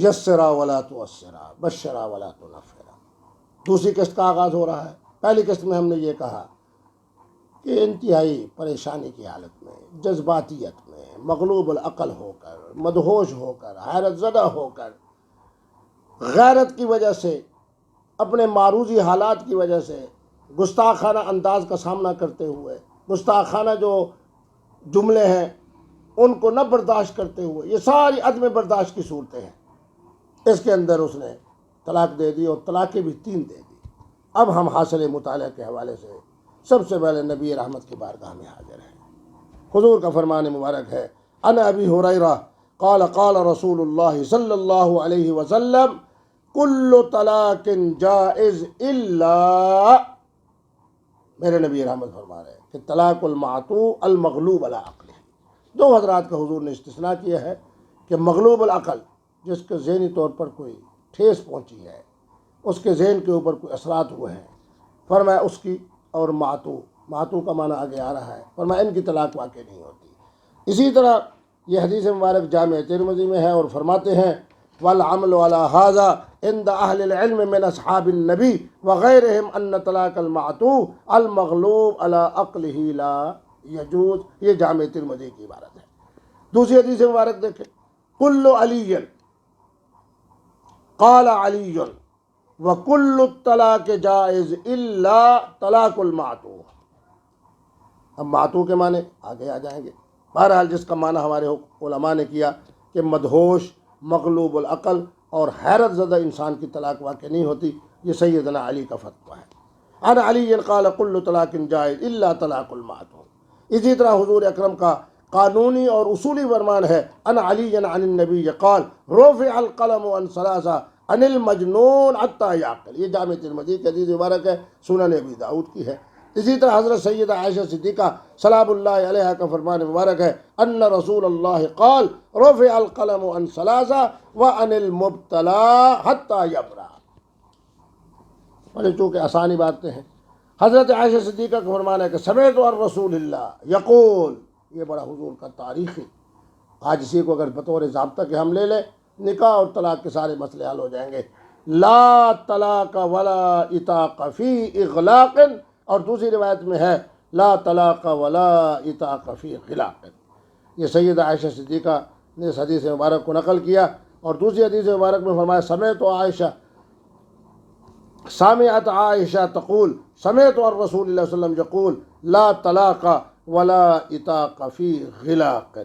یسرا ولا تعسرا بشرا ولا تنفرا۔ دوسری قسط کا آغاز ہو رہا ہے۔ پہلی قسط میں ہم نے یہ کہا کہ انتہائی پریشانی کی حالت میں، جذباتیت میں، مغلوب العقل ہو کر، مدہوش ہو کر، حیرت زدہ ہو کر، غیرت کی وجہ سے، اپنے معروضی حالات کی وجہ سے، گستاخانہ انداز کا سامنا کرتے ہوئے، گستاخانہ جو جملے ہیں ان کو نہ برداشت کرتے ہوئے، یہ ساری عدم برداشت کی صورتیں ہیں، اس کے اندر اس نے طلاق دے دی، اور طلاقیں بھی 3 دے دی۔ اب ہم حاصل مطالعہ کے حوالے سے سب سے پہلے نبی رحمت کی بارگاہ میں حاضر ہیں۔ حضور کا فرمان مبارک ہے، ان ابی ہریرہ قال قال رسول اللہ صلی اللہ علیہ وسلم کل طلاق جائز الا، میرے نبی رحمت فرما رہے ہیں کہ طلاق المعطوء المغلوب علی عقلہ، 2 حضرات کا حضور نے استثناء کیا ہے کہ مغلوب العقل، جس کے ذہنی طور پر کوئی ٹھیس پہنچی ہے، اس کے ذہن کے اوپر کوئی اثرات ہوئے ہیں، فرمایا اس کی، اور معطوء کا معنی آگے آ رہا ہے، فرمایا ان کی طلاق واقع نہیں ہوتی۔ اسی طرح یہ حدیث مبارک جامع ترمذی میں ہے، اور فرماتے ہیں والعمل على هذا عند اہل العلم من اصحاب النبی وغیرہم ان طلاق المعطوء المغلوب على عقلہ لا یجوز، یہ جامع ترمذی کی عبارت ہے۔ دوسری حدیث مبارک دیکھیں، کل علی قال علی وکل الطلاق جائز الا طلاق المعطوء۔ اب معطوء کے معنی آگے آ جائیں گے۔ بہرحال جس کا معنی ہمارے علماء نے کیا کہ مدہوش، مغلوب العقل اور حیرت زدہ انسان کی طلاق واقع نہیں ہوتی، یہ سیدنا علی کا فتویٰ ہے۔ عن علی قال کل طلاق جائز الا طلاق المعطوء۔ اسی طرح حضور اکرم کا قانونی اور اصولی فرمان ہے، ان علی عن النبی قال رفع القلم عن ثلاثہ عن المجنون حتی یعقل، یہ جامع ترمذی کی حدیث مبارک ہے، سنن ابی داؤد کی ہے۔ اسی طرح حضرت سیدہ عائشہ صدیقہ سلام اللہ علیہا کا فرمان مبارک ہے، ان رسول اللہ قال رفع القلم عن ثلاثہ وعن المبتلا حتی یبرأ۔ بڑے چونکہ آسانی باتیں ہیں، حضرت عائشہ صدیقہ کا فرمان ہے کہ سمعت عن رسول اللہ یقول، یہ بڑا حضور کا تاریخی، آج اسی کو اگر بطور ضابطہ کہ ہم لے لیں، نکاح اور طلاق کے سارے مسئلے حل ہو جائیں گے۔ لا طلاق ولا اطاق فی اغلاق، اور دوسری روایت میں ہے لا طلاق ولا اطاق فی غلاق۔ یہ سیدہ عائشہ صدیقہ نے اس حدیث مبارک کو نقل کیا، اور دوسری حدیث مبارک میں فرمایا سمعت عائشہ تقول سمعت عن رسول اللہ صلی اللہ علیہ وسلم یقول لا طلاق ولا اطاق فی غلاق۔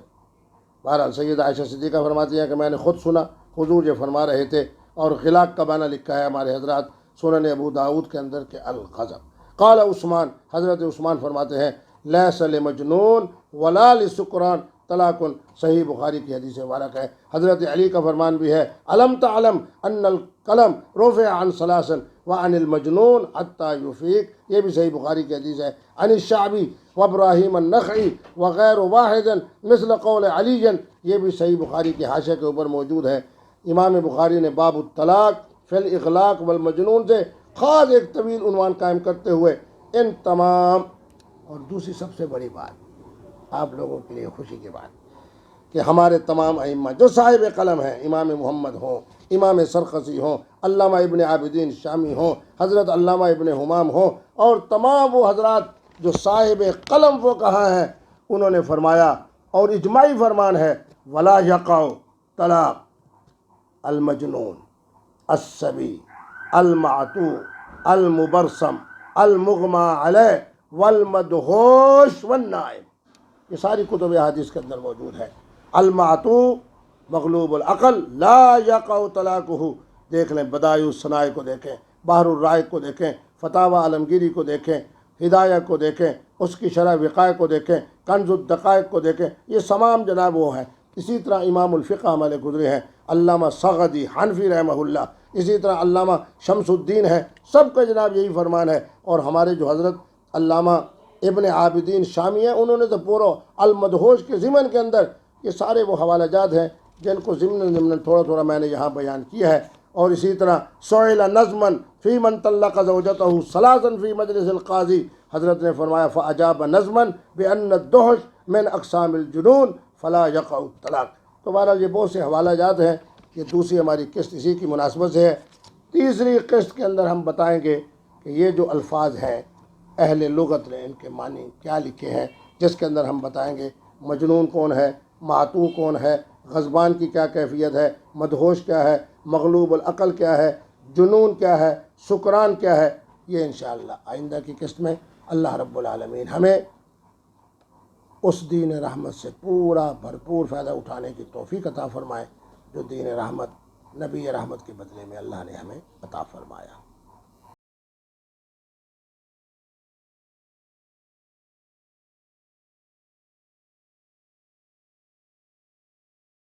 بہرحال سیدہ عائشہ صدیقہ فرماتی ہیں کہ میں نے خود سنا حضور یہ فرما رہے تھے، اور غلاق کا معنی لکھا ہے ہمارے حضرات سنن ابو داؤد کے اندر کہ الغضب۔ قال عثمان، حضرت عثمان فرماتے ہیں لیس لمجنون ولا لسکران طلاق، صحیح بخاری کی حدیث مبارک ہے۔ حضرت علی کا فرمان بھی ہے الم تعلم ان القلم رفع عن ثلاث وعن المجنون حتى یفیق، یہ بھی صحیح بخاری کی حدیث ہے۔ عن الشعبی وابراہیم النخعی وغیر واحد مثل قول علی، یہ بھی صحیح بخاری کے حاشیے کے اوپر موجود ہے۔ امام بخاری نے باب الطلاق فی الاغلاق والمجنون سے خاص ایک طویل عنوان قائم کرتے ہوئے ان تمام، اور دوسری سب سے بڑی بات آپ لوگوں کے لیے خوشی کی بات کہ ہمارے تمام ائمہ جو صاحب قلم ہیں، امام محمد ہوں، امام سرخسی ہوں، علامہ ابن عابدین شامی ہوں، حضرت علامہ ابن حمام ہوں، اور تمام وہ حضرات جو صاحب قلم وہ کہاں ہیں، انہوں نے فرمایا، اور اجماعی فرمان ہے ولا یقع طلاق المجنون الصبی المعتوع المبرسم المغمى علیہ والمدہوش والنائم، یہ ساری کتب احادیث کے اندر موجود ہے۔ المعتوع مغلوب العقل لا یقع طلاقہ، دیکھ لیں بدائع الصنائع کو دیکھیں، بحر الرائق کو دیکھیں، فتاوی عالمگیری کو دیکھیں، ہدایہ کو دیکھیں، اس کی شرح وقائع کو دیکھیں، کنز الدقائق کو دیکھیں، یہ تمام جناب وہ ہیں۔ اسی طرح امام الفقہ ہمارے گزرے ہیں علامہ سغدی حنفی رحمہ اللہ، اسی طرح علامہ شمس الدین ہے، سب کا جناب یہی فرمان ہے۔ اور ہمارے جو حضرت علامہ ابن عابدین شامی ہیں، انہوں نے تو پورا المدہوش کے ضمن کے اندر یہ سارے وہ حوالہ جات ہیں جن کو ضمن تھوڑا تھوڑا میں نے یہاں بیان کیا ہے۔ اور اسی طرح سئل نظما فی من طلق زوجتہ ثلاثا فی مجلس القاضی، حضرت نے فرمایا فاجاب نظما بان الدہش من اقسام الجنون فلا یقع الطلاق۔ تو بہرحال یہ بہت سے حوالہ جات ہیں یہ دوسری ہماری قسط اسی کی مناسبت سے ہے۔ تیسری قسط کے اندر ہم بتائیں گے کہ یہ جو الفاظ ہیں اہل لغت نے ان کے معنی کیا لکھے ہیں، جس کے اندر ہم بتائیں گے مجنون کون ہے، معتوہ کون ہے، غضبان کی کیا کیفیت ہے، مدہوش کیا ہے، مغلوب العقل کیا ہے، جنون کیا ہے، سکران کیا ہے۔ یہ انشاءاللہ آئندہ کی قسط میں اللہ رب العالمین ہمیں اس دین رحمت سے پورا بھرپور فائدہ اٹھانے کی توفیق عطا فرمائے جو دین رحمت نبی رحمت کے بدلے میں اللہ نے ہمیں عطا فرمایا۔